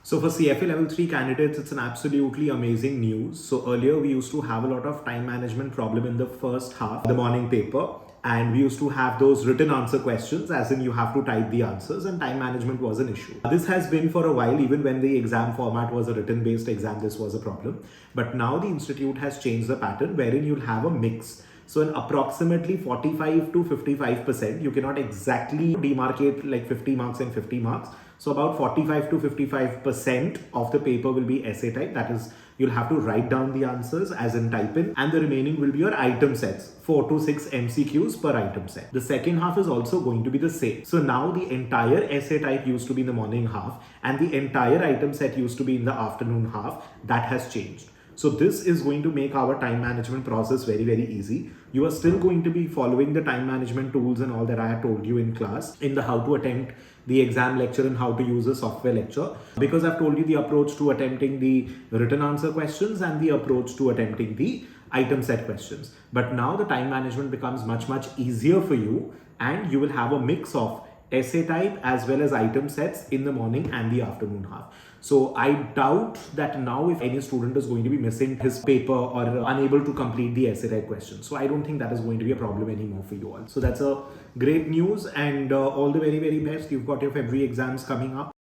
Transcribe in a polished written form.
So for CFA level 3 candidates, it's an absolutely amazing news. So earlier we used to have a lot of time management problem in the first half, the morning paper. And we used to have those written answer questions, as in you have to type the answers, and time management was an issue. This has been for a while. Even when the exam format was a written based exam, this was a problem. But now the institute has changed the pattern wherein you'll have a mix. So in approximately 45 to 55%, you cannot exactly demarcate like 50 marks and 50 marks. So about 45 to 55% of the paper will be essay type. That is, you'll have to write down the answers as in type in, and the remaining will be your item sets, 4 to 6 MCQs per item set. The second half is also going to be the same. So now the entire essay type used to be in the morning half, and the entire item set used to be in the afternoon half. That has changed. So this is going to make our time management process very, very easy. You are still going to be following the time management tools and all that I have told you in class in the how to attempt the exam lecture and how to use a software lecture, because I've told you the approach to attempting the written answer questions and the approach to attempting the item set questions. But now the time management becomes much, much easier for you, and you will have a mix of essay type as well as item sets in the morning and the afternoon half. So I doubt that now if any student is going to be missing his paper or unable to complete the essay type question. So I don't think that is going to be a problem anymore for you all. So that's a great news, and all the very, very best. You've got your February exams coming up.